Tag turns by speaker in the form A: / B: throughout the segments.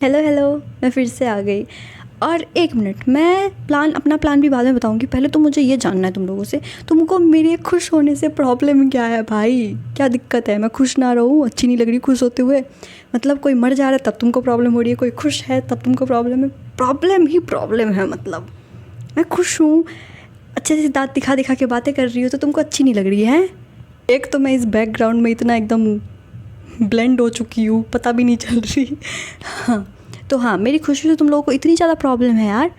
A: Hello hello, मैं फिर से आ गई। और एक मिनट, मैं अपना प्लान भी बाद में बताऊंगी। पहले तो मुझे ये जानना है तुम लोगों से, तुमको मेरे खुश होने से प्रॉब्लम क्या है भाई? क्या दिक्कत है? मैं खुश ना रहूँ? अच्छी नहीं लग रही खुश होते हुए? मतलब कोई मर जा रहा है तब तुमको प्रॉब्लम हो रही है, कोई खुश है तब तुमको प्रॉब्लम है। प्रॉब्लम ही प्रॉब्लम है। मतलब मैं खुश हूँ, अच्छे से दांत दिखा दिखा के बातें कर रही हूँ, तो तुमको अच्छी नहीं लग रही है? एक तो मैं इस बैकग्राउंड में इतना एकदम ब्लेंड हो चुकी हूँ, पता भी नहीं चल रही। हाँ, तो हाँ, मेरी खुशी से तुम लोगों को इतनी ज़्यादा प्रॉब्लम है यार।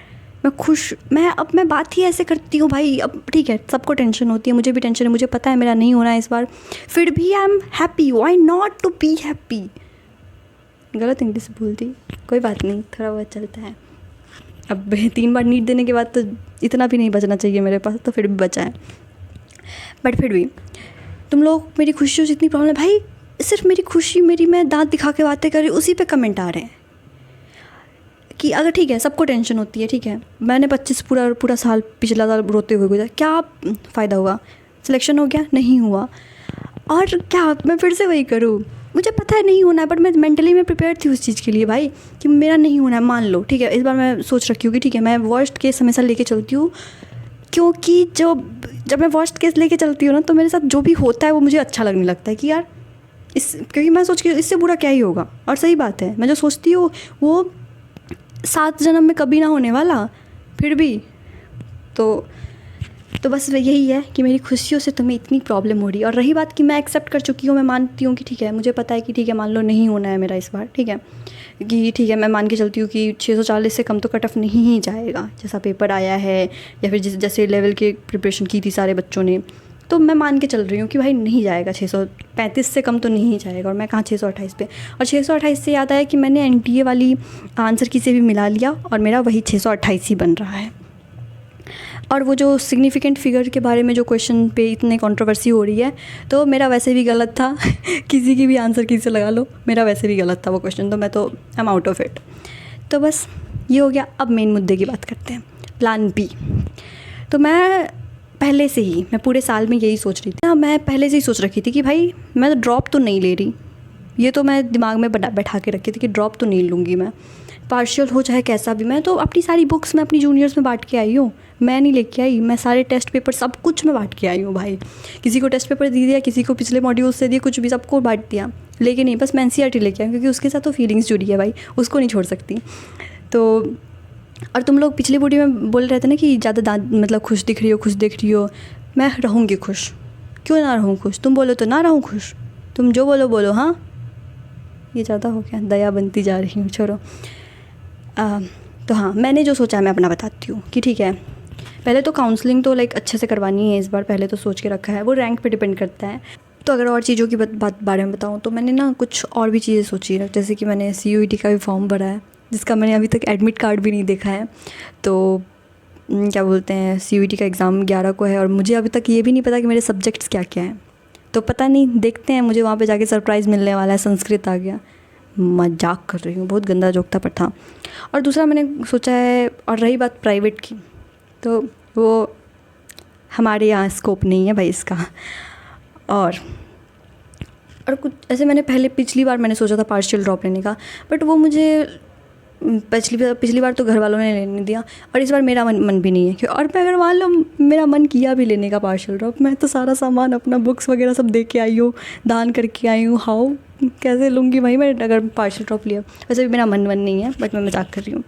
A: मैं बात ही ऐसे करती हूँ भाई। अब ठीक है, सबको टेंशन होती है, मुझे भी टेंशन है, मुझे पता है मेरा नहीं होना है इस बार, फिर भी I am happy. Why not to be happy? गलत इंग्लिश बोल दी, कोई बात नहीं, थोड़ा बहुत चलता है। अब 3 बार नीट देने के बाद तो इतना भी नहीं बचना चाहिए मेरे पास, तो फिर भी बचा है। बट फिर भी तुम लोग मेरी खुशियों से इतनी प्रॉब्लम भाई। सिर्फ मेरी खुशी, मेरी मैं दांत दिखा के बातें कर रही, उसी पे कमेंट आ रहे हैं कि अगर ठीक है, सबको टेंशन होती है, ठीक है, मैंने 25 पूरा पूरा साल, पिछला साल रोते हुए गुजरा, क्या फ़ायदा हुआ? सिलेक्शन हो गया? नहीं हुआ। और क्या मैं फिर से वही करूँ? मुझे पता है नहीं होना है, बट मैं मेंटली मैं प्रिपेयर थी उस चीज़ के लिए भाई, कि मेरा नहीं होना है। मान लो ठीक है, इस बार मैं सोच रखी हूँ कि ठीक है, मैं वर्स्ट केस हमेशा लेके चलती हूँ, क्योंकि जब मैं वर्स्ट केस लेके चलती हूँ ना, तो मेरे साथ जो भी होता है वो मुझे अच्छा लगने लगता है कि यार क्योंकि मैं सोच के इससे बुरा क्या ही होगा। और सही बात है, मैं जो सोचती हूँ वो 7 जन्म में कभी ना होने वाला, फिर भी तो बस यही है कि मेरी खुशियों से तुम्हें इतनी प्रॉब्लम हो रही है। और रही बात कि मैं एक्सेप्ट कर चुकी हूँ, मैं मानती हूँ कि ठीक है, मुझे पता है कि ठीक है, मान लो नहीं होना है मेरा इस बार, ठीक है, कि ठीक है, मैं मान के चलती हूँ कि 640 से कम तो कट ऑफ नहीं ही जाएगा, जैसा पेपर आया है, या फिर जैसे लेवल की प्रिपरेशन की थी सारे बच्चों ने, तो मैं मान के चल रही हूँ कि भाई नहीं जाएगा, 635 से कम तो नहीं जाएगा। और मैं कहाँ 628 पे। और 628 से याद आया कि मैंने एनटीए वाली आंसर की से भी मिला लिया, और मेरा वही 628 ही बन रहा है। और वो जो सिग्निफिकेंट फिगर के बारे में जो क्वेश्चन पे इतने कंट्रोवर्सी हो रही है, तो मेरा वैसे भी गलत था। किसी की भी आंसर की से लगा लो, मेरा वैसे भी गलत था वो क्वेश्चन, तो मैं तो I am out of it. तो बस ये हो गया। अब मेन मुद्दे की बात करते हैं, प्लान बी। तो मैं पहले से ही, मैं पूरे साल में यही सोच रही थी ना, मैं पहले से ही सोच रखी थी कि भाई मैं ड्रॉप तो नहीं ले रही, ये तो मैं दिमाग में बैठा के रखी थी कि ड्रॉप तो नहीं लूँगी मैं, पार्शियल हो चाहे कैसा भी। मैं तो अपनी सारी बुक्स मैं अपनी जूनियर्स में बांट के आई हूँ, मैं नहीं लेके आई, मैं सारे टेस्ट पेपर सब कुछ मैं बांट के आई हूँ भाई। किसी को टेस्ट पेपर दे दिया, किसी को पिछले मॉड्यूल से दिया, कुछ भी सबको बांट दिया। लेकिन नहीं, बस मैं एनसीईआरटी लेके आई, क्योंकि उसके साथ तो फीलिंग्स जुड़ी है भाई, उसको नहीं छोड़ सकती। तो और तुम लोग पिछले वीडियो में बोल रहे थे ना कि ज़्यादा मतलब खुश दिख रही हो, खुश दिख रही हो। मैं रहूँगी खुश, क्यों ना रहूँ खुश? तुम बोलो तो ना रहूँ खुश, तुम जो बोलो बोलो। हाँ, ये ज़्यादा हो गया, दया बनती जा रही हूँ, छोड़ो। तो हाँ, मैंने जो सोचा मैं अपना बताती हूँ कि ठीक है, पहले तो काउंसलिंग तो लाइक अच्छे से करवानी है इस बार, पहले तो सोच के रखा है, वो रैंक पे डिपेंड करता है। तो अगर और चीज़ों की बात बारे में बताऊँ, तो मैंने ना कुछ और भी चीज़ें सोची है, जैसे कि मैंने CUET का भी फॉर्म भरा है, जिसका मैंने अभी तक एडमिट कार्ड भी नहीं देखा है। तो क्या बोलते हैं, CUET का एग्ज़ाम 11 को है, और मुझे अभी तक ये भी नहीं पता कि मेरे सब्जेक्ट्स क्या क्या हैं। तो पता नहीं, देखते हैं, मुझे वहाँ पे जाके सरप्राइज़ मिलने वाला है। संस्कृत आ गया, मजाक कर रही हूँ, बहुत गंदा जोक था पर था। और दूसरा मैंने सोचा है, और रही बात प्राइवेट की, तो वो हमारे यहाँ स्कोप नहीं है भाई इसका। और कुछ ऐसे मैंने पिछली बार मैंने सोचा था पार्शियल ड्रॉप लेने का, बट वो मुझे पिछली बार तो घर वालों ने लेने दिया, और इस बार मेरा मन भी नहीं है। और मैं अगर मान लो मेरा मन किया भी लेने का पार्शियल ड्रॉप, मैं तो सारा सामान अपना बुक्स वगैरह सब दे के आई हूँ, दान करके आई हूँ। हाउ कैसे लूँगी भाई मैं अगर पार्शियल ड्रॉप लिया? वैसे भी मेरा मन नहीं है, बट मैं मजाक कर रही हूँ।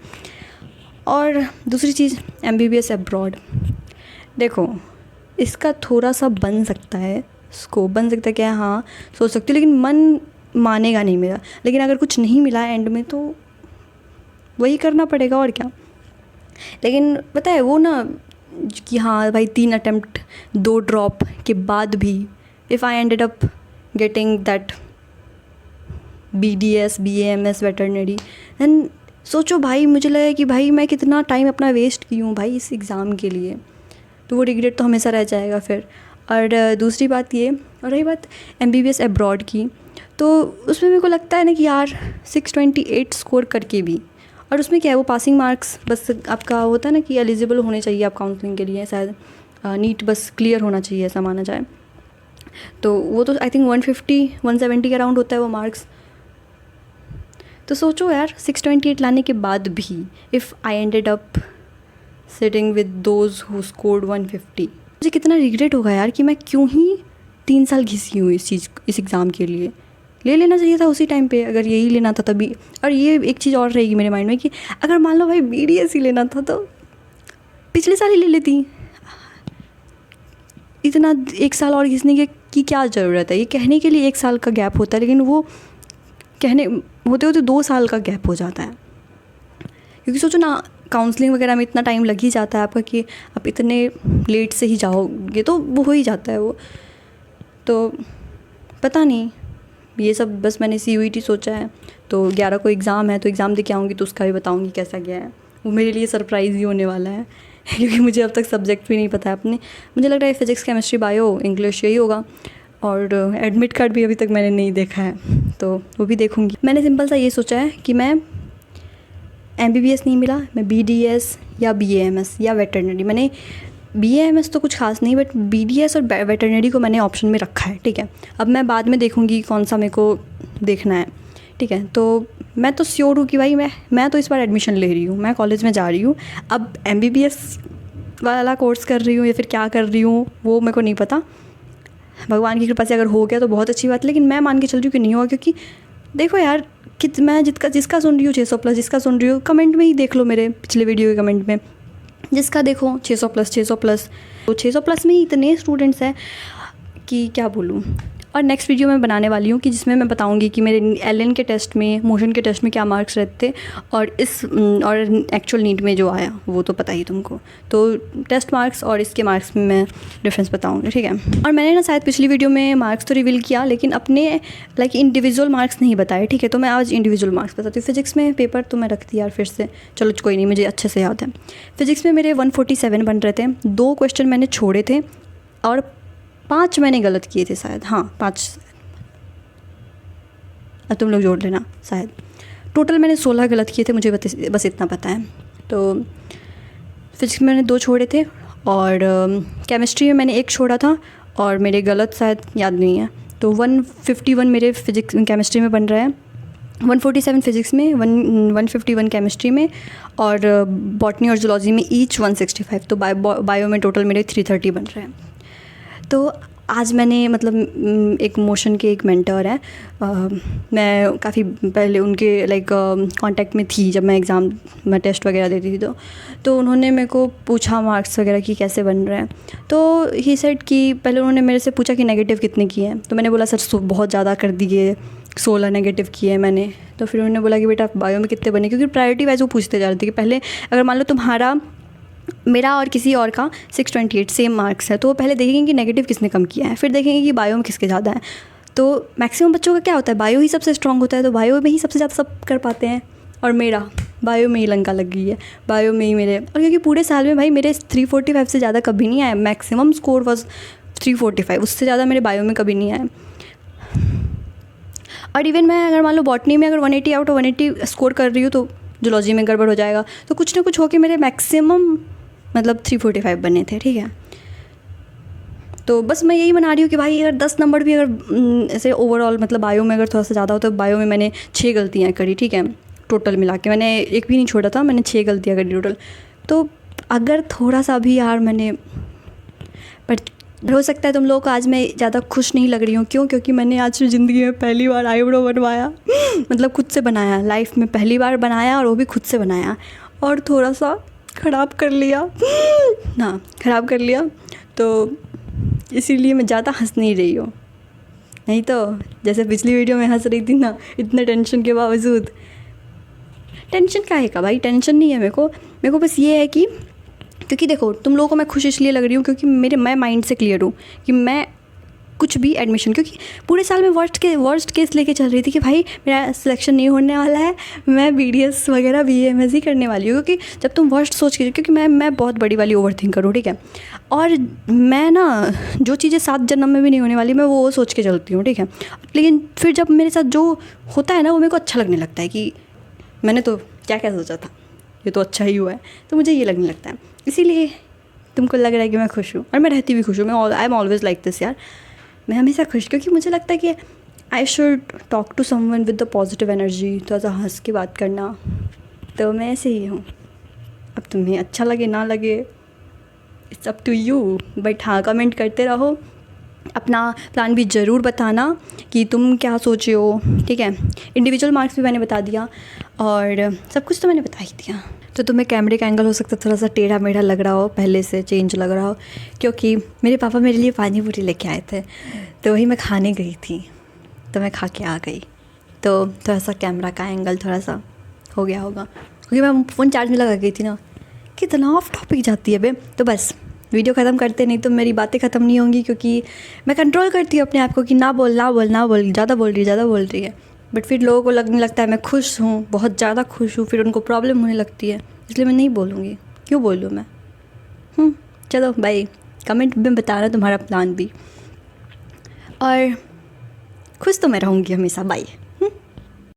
A: और दूसरी चीज़, MBBS अब्रॉड, देखो इसका थोड़ा सा बन सकता है, स्कोप बन सकता है क्या? हाँ, सोच सकती हूँ, लेकिन मन मानेगा नहीं मेरा। लेकिन अगर कुछ नहीं मिला एंड में, तो वही करना पड़ेगा, और क्या। लेकिन पता है वो ना, कि हाँ भाई 3 अटेम्प्ट 2 ड्रॉप के बाद भी if I ended up getting that BDS BAMS veterinary, then सोचो भाई, मुझे लगा कि भाई मैं कितना टाइम अपना वेस्ट की हूँ भाई इस एग्ज़ाम के लिए, तो वो रिग्रेट तो हमेशा रह जाएगा फिर। और दूसरी बात ये, और रही बात MBBS अब्रॉड की, तो उसमें मेरे को लगता है ना कि यार 628 स्कोर करके भी, और उसमें क्या है, वो पासिंग मार्क्स बस आपका होता है ना कि एलिजिबल होने चाहिए आप काउंसलिंग के लिए, शायद नीट बस क्लियर होना चाहिए, ऐसा माना जाए। तो वो तो आई थिंक 150 170 के अराउंड होता है वो मार्क्स। तो सोचो यार 628 लाने के बाद भी if I ended up sitting with those who scored 150, मुझे कितना रिग्रेट होगा यार कि मैं क्यों ही 3 साल घिसी हूँ इस एग्ज़ाम के लिए। ले लेना चाहिए था उसी टाइम पे, अगर यही लेना था तभी। और ये एक चीज़ और रहेगी मेरे माइंड में कि अगर मान लो भाई BDS ही लेना था तो पिछले साल ही ले लेती। इतना 1 साल और घिसने की क्या ज़रूरत है। ये कहने के लिए 1 साल का गैप होता है, लेकिन वो कहने होते होते 2 साल का गैप हो जाता है। क्योंकि सोचो ना, काउंसलिंग वगैरह में इतना टाइम लग ही जाता है आपका कि आप इतने लेट से ही जाओगे तो वो हो ही जाता है वो। तो पता नहीं, ये सब बस मैंने CUET सोचा है। तो 11 को एग्ज़ाम है, तो एग्ज़ाम दे के आऊँगी तो उसका भी बताऊँगी कैसा गया है। वो मेरे लिए सरप्राइज़ ही होने वाला है क्योंकि मुझे अब तक सब्जेक्ट भी नहीं पता है अपने। मुझे लग रहा है फिज़िक्स, केमिस्ट्री, बायो, इंग्लिश यही होगा। और एडमिट कार्ड भी अभी तक मैंने नहीं देखा है, तो वो भी देखूँगी। मैंने सिंपल सा ये सोचा है कि मैं MBBS नहीं मिला, मैं BDS या BAMS या वेटरनरी। मैंने BAMS तो कुछ खास नहीं, बट BDS और वेटरनरी को मैंने ऑप्शन में रखा है, ठीक है। अब मैं बाद में देखूँगी कौन सा मेरे को देखना है, ठीक है। तो मैं तो श्योर हूँ कि भाई मैं तो इस बार एडमिशन ले रही हूँ, मैं कॉलेज में जा रही हूँ। अब MBBS वाला कोर्स कर रही हूँ या फिर क्या कर रही हूँ वो मेरे को नहीं पता। भगवान की कृपा से अगर हो गया तो बहुत अच्छी बात, लेकिन मैं मान के चल रही हूँ कि नहीं होगा। क्योंकि देखो यार, कि मैं जिसका सुन रही हूँ 600+, जिसका सुन रही हूँ, कमेंट में ही देख लो, मेरे पिछले वीडियो के कमेंट में जिसका देखो 600+। तो 600+ में ही इतने स्टूडेंट्स हैं कि क्या बोलूँ। और नेक्स्ट वीडियो मैं बनाने वाली हूँ कि जिसमें मैं बताऊँगी कि मेरे LN के टेस्ट में, मोशन के टेस्ट में क्या मार्क्स रहते थे, और एक्चुअल नीट में जो आया वो तो पता ही तुमको। तो टेस्ट मार्क्स और इसके मार्क्स में मैं डिफरेंस बताऊँगी, ठीक है। और मैंने ना शायद पिछली वीडियो में मार्क्स तो रिवील किया, लेकिन अपने लाइक इंडिविजुअल मार्क्स नहीं बताए, ठीक है। तो मैं आज इंडिविजुअल मार्क्स बताती हूँ। फिज़िक्स में पेपर तो मैं रखती यार फिर से, चलो कोई नहीं, मुझे अच्छे से याद है। फिज़िक्स में मेरे 147 बन रहे थे। 2 क्वेश्चन मैंने छोड़े थे और 5 मैंने गलत किए थे शायद, हाँ 5, अब तुम लोग जोड़ लेना शायद। टोटल मैंने 16 गलत किए थे, मुझे बस इतना पता है। तो फिज़िक्स में मैंने 2 छोड़े थे, और केमिस्ट्री में मैंने 1 छोड़ा था और मेरे गलत शायद याद नहीं है। तो 151 मेरे फिज़िक्स केमिस्ट्री में बन रहा है, 147 फिज़िक्स में, 151 केमिस्ट्री में, और बॉटनी और जूलॉजी में ईच 165। तो बायो में टोटल मेरे 330 बन रहे हैं। तो आज मैंने मतलब एक मोशन के एक मेंटर हैं, मैं काफ़ी पहले उनके लाइक कांटेक्ट में थी जब मैं एग्ज़ाम में टेस्ट वगैरह देती थी। तो उन्होंने मेरे को पूछा मार्क्स वगैरह कि कैसे बन रहे हैं। तो ही सेड कि पहले उन्होंने मेरे से पूछा कि नेगेटिव कितने किए हैं। तो मैंने बोला सर बहुत ज़्यादा कर दिए, 16 नेगेटिव किए मैंने। तो फिर उन्होंने बोला कि बेटा बायो में कितने बने, क्योंकि प्रायोरिटी वाइज वो पूछते जा रहे थे कि पहले अगर मान लो तुम्हारा, मेरा और किसी और का 628 सेम मार्क्स है, तो वो पहले देखेंगे कि नेगेटिव किसने कम किया है, फिर देखेंगे कि बायो में किसके ज़्यादा है। तो मैक्सिमम बच्चों का क्या होता है, बायो ही सबसे स्ट्रांग होता है, तो बायो में ही सबसे ज़्यादा सब कर पाते हैं। और मेरा बायो में ही लंका लग गई है, बायो में ही मेरे। और क्योंकि पूरे साल में भाई मेरे 345 से ज़्यादा कभी नहीं आया, मैक्सिमम स्कोर वॉज 345, उससे ज़्यादा मेरे बायो में कभी नहीं आए। और इवन मैं अगर मान लो बॉटनी में अगर 180 आउट ऑफ 180 स्कोर कर रही हूँ तो जूलॉजी में गड़बड़ हो जाएगा। तो कुछ ना कुछ होके मेरे मैक्सिमम मतलब 345 बने थे, ठीक है। तो बस मैं यही बना रही हूँ कि भाई अगर 10 नंबर भी अगर ऐसे ओवरऑल मतलब बायो में अगर थोड़ा सा ज़्यादा हो, तो बायो में मैंने 6 गलतियाँ करी, ठीक है। टोटल मिला के मैंने एक भी नहीं छोड़ा था, मैंने 6 गलतियाँ करी टोटल। तो अगर थोड़ा सा भी यार मैंने, बट हो सकता है तुम लोगों को आज मैं ज़्यादा खुश नहीं लग रही हूँ। क्यों? क्योंकि मैंने आज ज़िंदगी में पहली बार आईब्रो बनवाया मतलब खुद से बनाया, लाइफ में पहली बार बनाया, और वो भी खुद से बनाया, और थोड़ा सा ख़राब कर लिया ना, ख़राब कर लिया। तो इसीलिए मैं ज़्यादा हंस नहीं रही हूँ, नहीं तो जैसे पिछली वीडियो में हंस रही थी ना, इतने टेंशन के बावजूद। टेंशन काहे का भाई, टेंशन नहीं है मेरे को बस ये है कि, क्योंकि देखो तुम लोगों को मैं खुश इसलिए लग रही हूँ क्योंकि मैं माइंड से क्लियर हूँ कि मैं कुछ भी एडमिशन, क्योंकि पूरे साल में वर्स्ट केस लेके चल रही थी कि भाई मेरा सिलेक्शन नहीं होने वाला है, मैं BDS वगैरह BAMS ही करने वाली हूँ। क्योंकि जब तुम वर्स्ट सोच के, क्योंकि मैं बहुत बड़ी वाली ओवर थिंकर हूँ, ठीक है। और मैं ना जो चीज़ें 7 जन्म में भी नहीं होने वाली, मैं वो सोच के चलती हूँ, ठीक है। लेकिन फिर जब मेरे साथ जो होता है ना, वो मेरे को अच्छा लगने लगता है कि मैंने तो क्या क्या सोचा था, ये तो अच्छा ही हुआ है, तो मुझे ये लगने लगता है। इसीलिए तुमको लग रहा है कि मैं खुश हूँ, और मैं रहती भी खुश हूँ। I am always like this यार, मैं हमेशा खुश, क्योंकि मुझे लगता है कि I should talk to someone with the positive energy, थोड़ा सा हंस के बात करना। तो मैं ऐसे ही हूँ। अब तुम्हें अच्छा लगे ना लगे, it's up to you. But हाँ, कमेंट करते रहो, अपना प्लान भी ज़रूर बताना कि तुम क्या सोचे हो, ठीक है। इंडिविजुअल मार्क्स भी मैंने बता दिया और सब कुछ तो मैंने बता ही दिया। तो तुम्हें कैमरे का एंगल हो सकता है थोड़ा सा टेढ़ा मेढ़ा लग रहा हो, पहले से चेंज लग रहा हो, क्योंकि मेरे पापा मेरे लिए पानी पूरी लेके आए थे, तो वही मैं खाने गई थी, तो मैं खा के आ गई, तो थोड़ा सा कैमरा का एंगल थोड़ा सा हो गया होगा, क्योंकि मैं फ़ोन चार्ज में लगा गई थी ना। कितना ऑफ टॉपिक जाती है बे। तो बस वीडियो ख़त्म करते, नहीं तो मेरी बातें ख़त्म नहीं होंगी, क्योंकि मैं कंट्रोल करती हूँ अपने आप को कि ना बोल ज़्यादा बोल रही है। बट फिर लोगों को लगने लगता है मैं खुश हूँ, बहुत ज़्यादा खुश हूँ, फिर उनको प्रॉब्लम होने लगती है, इसलिए मैं नहीं बोलूँगी। क्यों बोलूँ मैं? चलो बाय। कमेंट में बताना तुम्हारा प्लान भी, और खुश तो मैं रहूँगी हमेशा। बाय।